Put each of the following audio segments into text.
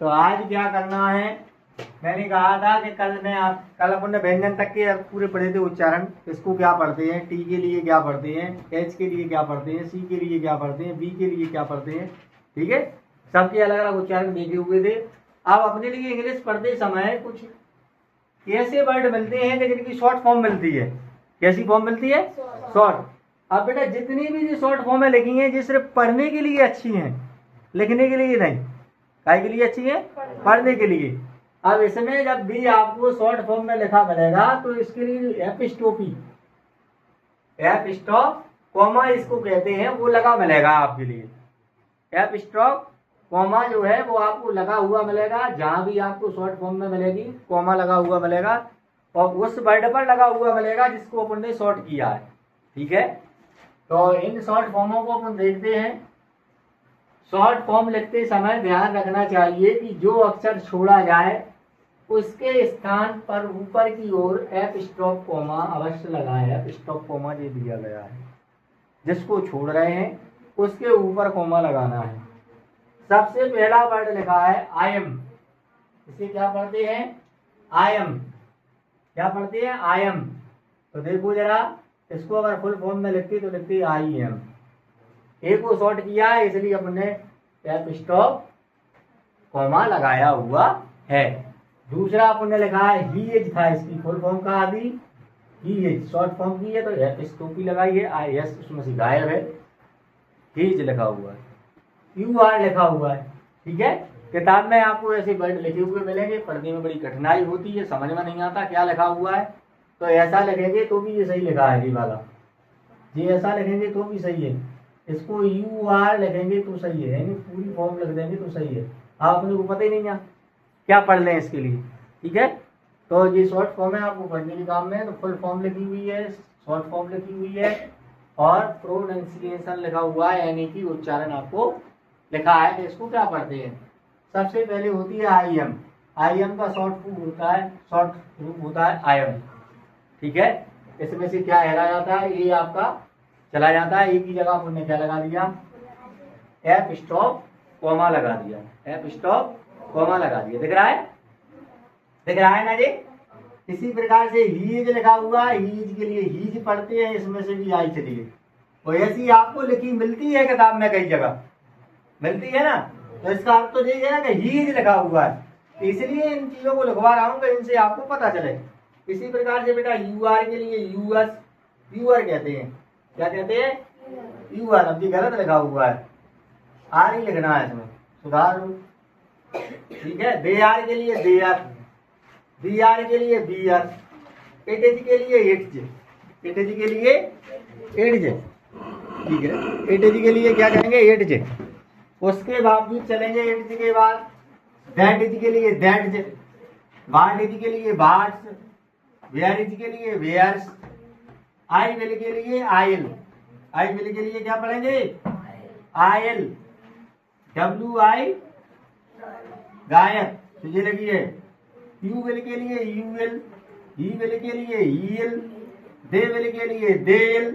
तो आज क्या करना है, मैंने कहा था कि कल अपन ने व्यंजन तक के पूरे पढ़े थे उच्चारण। इसको क्या पढ़ते हैं, टी के लिए क्या पढ़ते हैं, एच के लिए क्या पढ़ते हैं, सी के लिए क्या पढ़ते हैं, बी के लिए क्या पढ़ते हैं, ठीक है, सबके अलग अलग उच्चारण देखे हुए थे। अब अपने लिए इंग्लिश पढ़ते समय कुछ ऐसे वर्ड मिलते हैं कि जिनकी शॉर्ट फॉर्म मिलती है। कैसी फॉर्म मिलती है? शॉर्ट। अब बेटा जितनी भी जो शॉर्ट फॉर्में लिखी हैं, ये सिर्फ पढ़ने के लिए अच्छी हैं, लिखने के लिए नहीं। काय के लिए अच्छी है? पढ़ने के लिए। अब इसमें जब भी आपको शॉर्ट फॉर्म में लिखा मिलेगा तो इसके लिए एपिस्टोपी, एपिस्टॉप कॉमा इसको कहते हैं, वो लगा मिलेगा आपके लिए। एपिस्टॉप कॉमा जो है वो आपको लगा हुआ मिलेगा, जहां भी आपको शॉर्ट फॉर्म में मिलेगी कॉमा लगा हुआ मिलेगा, और उस वर्ड पर लगा हुआ मिलेगा जिसको अपन ने शॉर्ट किया है, ठीक है। तो इन शॉर्ट फॉर्मों को अपन देखते हैं। शॉर्ट फॉर्म लिखते समय ध्यान रखना चाहिए कि जो अक्षर छोड़ा जाए उसके स्थान पर ऊपर की ओर एपिस्ट्रॉफ कॉमा अवश्य लगाएं। एपिस्ट्रॉफ कॉमा ये दिया गया है, जिसको छोड़ रहे हैं उसके ऊपर कॉमा लगाना है। सबसे पहला वर्ड लिखा है आई एम। इसे क्या पढ़ते हैं? I am. क्या पढ़ते हैं? I am. तो देखो जरा, इसको अगर फुल फॉर्म में लिखती तो लिखती आई एम। एक को शॉर्ट किया है इसलिए अपने एपिस्ट्रॉफ कॉमा लगाया हुआ है। दूसरा अपने लिखा है ही इज था, इसकी फुल फॉर्म का आदि ही इज, शॉर्ट फॉर्म की है तो एपिस्ट्रोफी लगाई है, आई एस उसमें से गायब है, ही इज लिखा हुआ है, यू आर लिखा हुआ है, ठीक है। किताब में आपको ऐसे वर्ड लिखे हुए मिलेंगे, पढ़ने में बड़ी कठिनाई होती है, समझ में नहीं आता क्या लिखा हुआ है। तो ऐसा लिखेंगे तो भी ये सही लिखा है, ये वाला ये ऐसा लिखेंगे तो भी सही है। इसको यू आर लिखेंगे तो सही है, यानी पूरी फॉर्म लिख देंगे तो सही है। आपने को पता ही नहीं है क्या पढ़ लें इसके लिए, ठीक है। तो ये शॉर्ट फॉर्म है, आपको पढ़ने के काम में। तो फुल फॉर्म लिखी हुई है, शॉर्ट फॉर्म लिखी हुई है, और प्रोनाउंसिएशन लिखा हुआ है, यानी कि उच्चारण आपको लिखा है। इसको क्या पढ़ते हैं? सबसे पहले होती है आई एम। आई एम का शॉर्ट रूप होता है, शॉर्ट रूप होता है आई एम, ठीक है। इसमें से क्या हटा जाता है? ये आपका चला जाता है, एक ही जगह हमने क्या लगा दिया? एप स्टॉप कॉमा लगा दिया, एप स्टॉप कॉमा लगा दिया। दिख रहा है? दिख रहा है ना जी? इसी प्रकार से हीज लिखा हुआ है, हीज के लिए हीज पढ़ते हैं, इसमें से भी आई चली है। और ऐसी आपको लिखी मिलती है किताब में, कई जगह मिलती है ना। तो इसका अर्थ तो यही है ना कि हीज लिखा हुआ है, इसलिए इन चीजों को लिखवा रहा हूँ कि इनसे आपको पता चले। इसी प्रकार से बेटा यू आर के लिए यूएस, यूआर कहते हैं। क्या कहते हैं? यूआर। अब ये गलत लिखा हुआ है, आर ही लिखना है, इसमें सुधार, ठीक है। दे आर के लिए दे आर, बी आर के लिए बी आर, इट इज के लिए इट्स, इट इज के लिए इट्स, ठीक है। इट इज के लिए क्या कहेंगे? इट्स। उसके बावजूद चलेंगे इट्स के बाद दैट इज के लिए दैट्स, वाट इज के लिए वाट्स, वेयर इज के लिए वेयर्स, आई विल के लिए आयल, आई विल के लिए क्या पढ़ेंगे? आयल, डब्ल्यू आई गायब, तो ये लगी है। यू विल के लिए यू विल, ही विल के लिए ही विल, दे विल के लिए दे विल,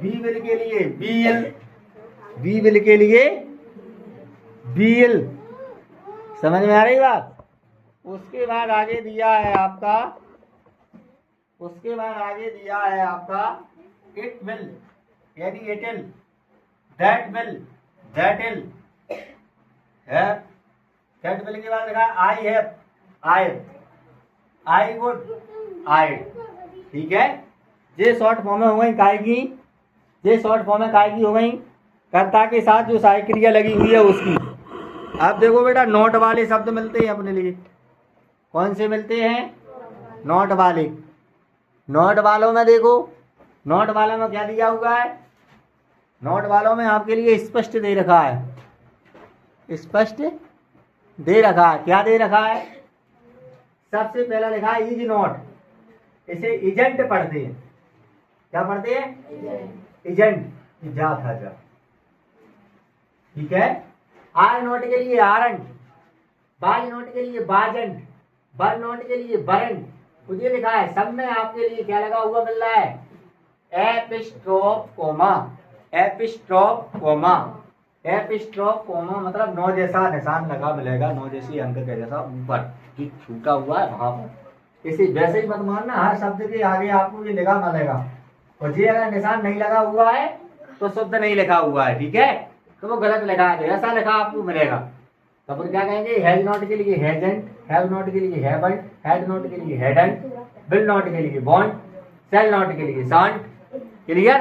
बी विल के लिए बी विल, बी विल के लिए बी विल। समझ में आ रही बात? उसके बाद आगे दिया है आपका, उसके बाद आगे दिया है आपका इट विल, यानी it will, that will, that will है। दैट विल के बाद लिखा आई हैव, आई वुड, आई, ठीक है। ये शॉर्ट फॉर्म हो गई काय की, ये शॉर्ट फॉर्म काय की हो गई? कर्ता के साथ जो सहायक क्रिया लगी हुई है उसकी। अब देखो बेटा, नोट वाले शब्द मिलते हैं अपने लिए। कौन से मिलते हैं? नोट वाले। नोट वालों में देखो, नोट वालों में क्या दिया हुआ है? नोट वालों में आपके लिए स्पष्ट दे रखा है, स्पष्ट दे रखा है। क्या दे रखा है? सबसे पहला लिखा है इज नॉट, इसे इजेंट पढ़ते हैं। क्या पढ़ते हैं? इजेंट, जा था जा, ठीक है। आर नोट के लिए आरंट, बाज नोट के लिए बाजंट, बर नोट के लिए बरंट। मुझे लिखा है सब में आपके लिए क्या लगा हुआ मिल रहा है? एपिस्ट्रोफ कोमा, एपिस्ट्रोफ कोमा, एपिस्ट्रॉफ कॉमा मतलब नौ जैसा निशान लगा मिलेगा, नौ जैसी अंक के जैसा ऊपर जो छूटा हुआ है वहां पर। इसी वैसे ही मत मानना हर शब्द के आगे आपको ये लिखा मिलेगा, और ये अगर निशान नहीं लगा हुआ है तो शब्द नहीं लिखा हुआ है, ठीक है, तो वो गलत लिखा है, ऐसा लिखा आपको मिलेगा। तो फिर क्या कहेंगे, हैज नॉट के लिए हैजंट, हैव नॉट के लिए हैवंट, हैड नॉट के लिए हैडंट, विल नॉट के लिए वॉन्ट, सेल नॉट के लिए सॉन्ट। क्लियर,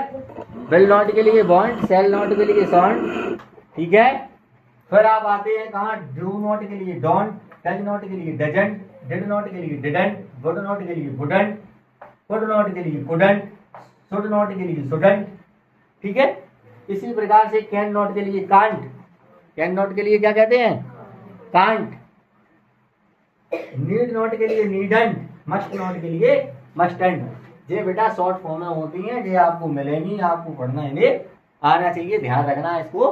विल नॉट के लिए वॉन्ट, सेल नॉट के लिए सॉन्ट, ठीक है। फिर आप आते हैं कहाँ, डू नॉट के लिए डोंट, डज नॉट के लिए डजंट, डिड नॉट के लिए डिडंट, वुड नॉट के लिए वुडंट, कुड नॉट के लिए कुडंट, शुड नॉट के लिए शुडंट, ठीक है। इसी प्रकार से कैन नॉट के लिए कांट, कैन नॉट के लिए क्या कहते हैं, कांट, नीड नॉट के लिए नीडंट, मस्ट नॉट के लिए मस्टंट। ये बेटा शॉर्ट फॉर्म में होती हैं, ये आपको मिलेंगी, आपको पढ़ना इन्हें आना चाहिए, ध्यान रखना इसको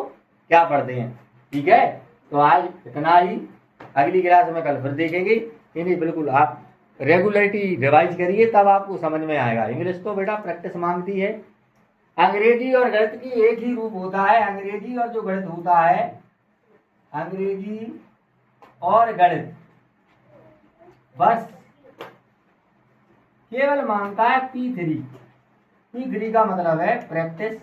क्या पढ़ते हैं, ठीक है। तो आज इतना ही, अगली क्लास में कल फिर देखेंगे। इन्हें बिल्कुल आप रेगुलरिटी रिवाइज करिए, तब आपको समझ में आएगा। इंग्लिश तो बेटा प्रैक्टिस मांगती है। अंग्रेजी और गणित की एक ही रूप होता है, अंग्रेजी और जो गणित होता है, अंग्रेजी और गणित बस केवल मांगता है P3। P3 का मतलब है प्रैक्टिस,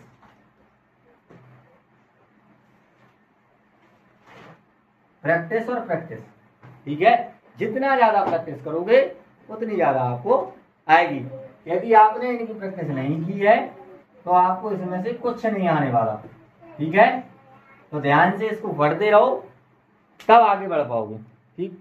प्रैक्टिस और प्रैक्टिस, ठीक है। जितना ज्यादा प्रैक्टिस करोगे उतनी ज्यादा आपको आएगी। यदि आपने इनकी प्रैक्टिस नहीं की है तो आपको इसमें से कुछ नहीं आने वाला, ठीक है। तो ध्यान से इसको पढ़ते रहो, तब आगे बढ़ पाओगे, ठीक।